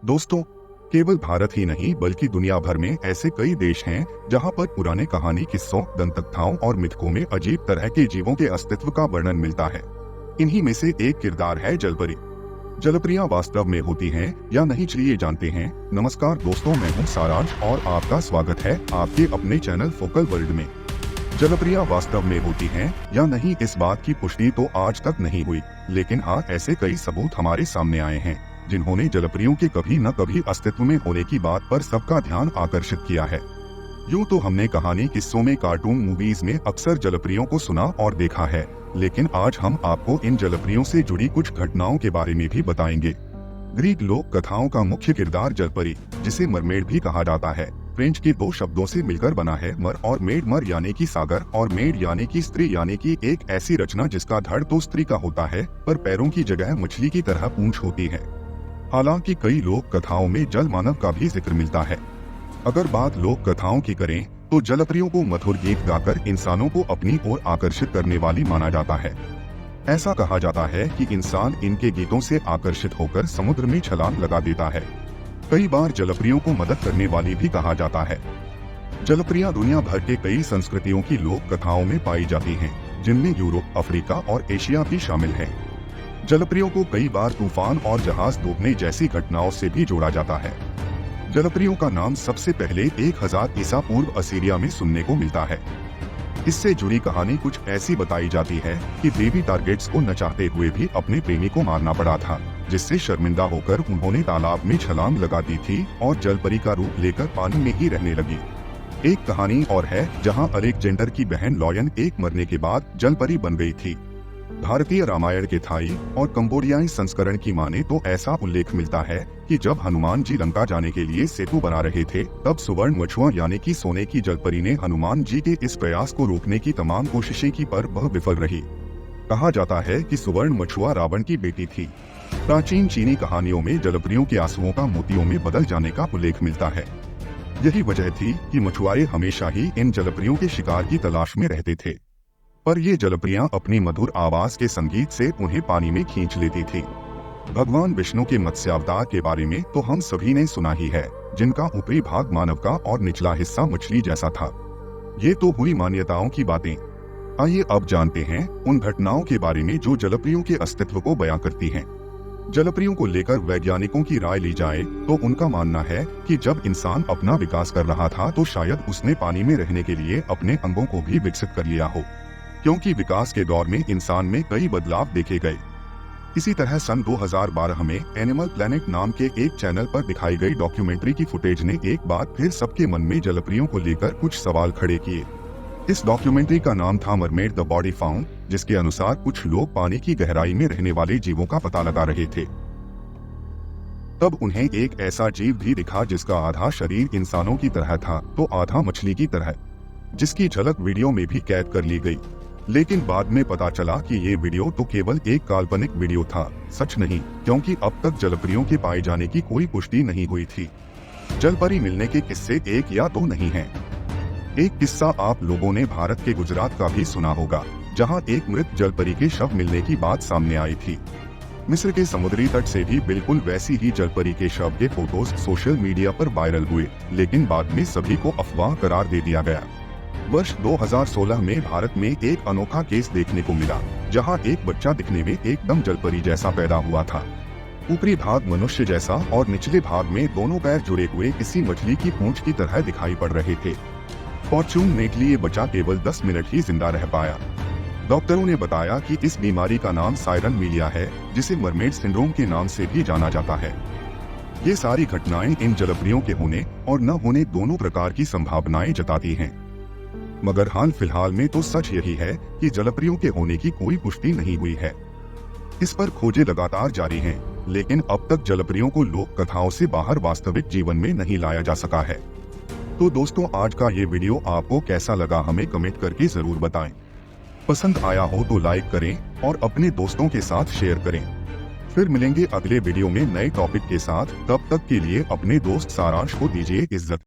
दोस्तों, केवल भारत ही नहीं बल्कि दुनिया भर में ऐसे कई देश हैं जहां पर पुराने कहानी किस्सों, दंतकथाओं और मिथकों में अजीब तरह के जीवों के अस्तित्व का वर्णन मिलता है। इन्हीं में से एक किरदार है जलपरी। जलपरियां वास्तव में होती हैं या नहीं, चलिए जानते हैं। नमस्कार दोस्तों, मैं हूं सारांश और आपका स्वागत है आपके अपने चैनल फोकल वर्ल्ड में। जलपरियां वास्तव में होती हैं या नहीं, इस बात की पुष्टि तो आज तक नहीं हुई, लेकिन हाँ, ऐसे कई सबूत हमारे सामने आए हैं जिन्होंने जलपरियों के कभी न कभी अस्तित्व में होने की बात पर सबका ध्यान आकर्षित किया है। यूं तो हमने कहानी, किस्सों में, कार्टून, मूवीज में अक्सर जलपरियों को सुना और देखा है, लेकिन आज हम आपको इन जलपरियों से जुड़ी कुछ घटनाओं के बारे में भी बताएंगे। ग्रीक लोक कथाओं का मुख्य किरदार जलपरी, जिसे मरमेड भी कहा जाता है, फ्रेंच के दो शब्दों से मिलकर बना है, मर और मेड। मर यानी कि सागर और मेड यानी कि स्त्री, यानी कि एक ऐसी रचना जिसका धड़ तो स्त्री का होता है पर पैरों की जगह मछली की तरह पूंछ होती है। हालांकि कई लोक कथाओं में जल मानव का भी जिक्र मिलता है। अगर बात लोक कथाओं की करें तो जलपरियों को मधुर गीत गाकर इंसानों को अपनी ओर आकर्षित करने वाली माना जाता है। ऐसा कहा जाता है कि इंसान इनके गीतों से आकर्षित होकर समुद्र में छलांग लगा देता है। कई बार जलपरियों को मदद करने वाली भी कहा जाता है। जलपरियां दुनिया भर के कई संस्कृतियों की लोक कथाओं में पाई जाती हैं, जिनमें यूरोप, अफ्रीका और एशिया भी शामिल है। जलपरियों को कई बार तूफान और जहाज डूबने जैसी घटनाओं से भी जोड़ा जाता है। जलपरियों का नाम सबसे पहले 1000 ईसा पूर्व असीरिया में सुनने को मिलता है। इससे जुड़ी कहानी कुछ ऐसी बताई जाती है कि देवी टारगेट्स को न चाहते हुए भी अपने प्रेमी को मारना पड़ा था, जिससे शर्मिंदा होकर उन्होंने तालाब में छलांग लगा दी थी और जलपरी का रूप लेकर पानी में ही रहने लगी। एक कहानी और है जहां अलेक्जेंडर की बहन लॉयन एक मरने के बाद जलपरी बन गई थी। भारतीय रामायण के थाई और कंबोडियाई संस्करण की माने तो ऐसा उल्लेख मिलता है कि जब हनुमान जी लंका जाने के लिए सेतु बना रहे थे, तब सुवर्ण मछुआ यानी कि सोने की जलपरी ने हनुमान जी के इस प्रयास को रोकने की तमाम कोशिशें की, पर वह विफल रही। कहा जाता है कि सुवर्ण मछुआ रावण की बेटी थी। प्राचीन चीनी कहानियों में जलपरियों के आंसुओं का मोतियों में बदल जाने का उल्लेख मिलता है। यही वजह थी कि मछुआरे हमेशा ही इन जलपरियों के शिकार की तलाश में रहते थे, पर ये जलपरियां अपनी मधुर आवाज के संगीत से उन्हें पानी में खींच लेती थी। भगवान विष्णु के मत्स्यावतार के बारे में तो हम सभी ने सुना ही है, जिनका ऊपरी भाग मानव का और निचला हिस्सा मछली जैसा था। ये तो हुई मान्यताओं की बातें। आइए अब जानते हैं उन घटनाओं के बारे में जो जलपरियों के अस्तित्व को बयां करती हैं। जलपरियों को लेकर वैज्ञानिकों की राय ली जाए तो उनका मानना है कि जब इंसान अपना विकास कर रहा था तो शायद उसने पानी में रहने के लिए अपने अंगों को भी विकसित कर लिया हो, क्योंकि विकास के दौर में इंसान में कई बदलाव देखे गए। इसी तरह सन 2012 में एनिमल प्लैनेट नाम के एक चैनल पर दिखाई गई डॉक्यूमेंट्री की फुटेज ने एक बार फिर सबके मन में जलपरियों को लेकर कुछ सवाल खड़े किए। इस डॉक्यूमेंट्री का नाम था मरमेड द बॉडी फाउंड, जिसके अनुसार कुछ लोग पानी की गहराई में रहने वाले जीवों का पता लगा रहे थे। तब उन्हें एक ऐसा जीव भी दिखा जिसका आधा शरीर इंसानों की तरह था तो आधा मछली की तरह, जिसकी झलक वीडियो में भी कैद कर ली गई। लेकिन बाद में पता चला कि ये वीडियो तो केवल एक काल्पनिक वीडियो था, सच नहीं, क्योंकि अब तक जलपरियों के पाए जाने की कोई पुष्टि नहीं हुई थी। जलपरी मिलने के किस्से एक या दो नहीं हैं। एक किस्सा आप लोगों ने भारत के गुजरात का भी सुना होगा, जहां एक मृत जलपरी के शव मिलने की बात सामने आई थी। मिस्र के समुद्री तट से भी बिल्कुल वैसी ही जलपरी के शव के फोटोज सोशल मीडिया पर वायरल हुए, लेकिन बाद में सभी को अफवाह करार दे दिया गया। वर्ष 2016 में भारत में एक अनोखा केस देखने को मिला, जहां एक बच्चा दिखने में एकदम जलपरी जैसा पैदा हुआ था। ऊपरी भाग मनुष्य जैसा और निचले भाग में दोनों पैर जुड़े हुए किसी मछली की पूंछ की तरह दिखाई पड़ रहे थे। फॉर्च्यूनेटली ये बच्चा केवल 10 मिनट ही जिंदा रह पाया। डॉक्टरों ने बताया कि इस बीमारी का नाम साइरन मीलिया है, जिसे मरमेड सिंड्रोम के नाम से भी जाना जाता है। ये सारी घटनाएं इन जलपरियों के होने और न होने दोनों प्रकार की संभावनाएं जताती हैं। मगर हाल फिलहाल में तो सच यही है कि जलपरियों के होने की कोई पुष्टि नहीं हुई है। इस पर खोजें लगातार जारी हैं, लेकिन अब तक जलपरियों को लोक कथाओं से बाहर वास्तविक जीवन में नहीं लाया जा सका है। तो दोस्तों, आज का ये वीडियो आपको कैसा लगा हमें कमेंट करके जरूर बताएं। पसंद आया हो तो लाइक करें और अपने दोस्तों के साथ शेयर करें। फिर मिलेंगे अगले वीडियो में नए टॉपिक के साथ। तब तक के लिए अपने दोस्त सारांश को दीजिए इज्जत।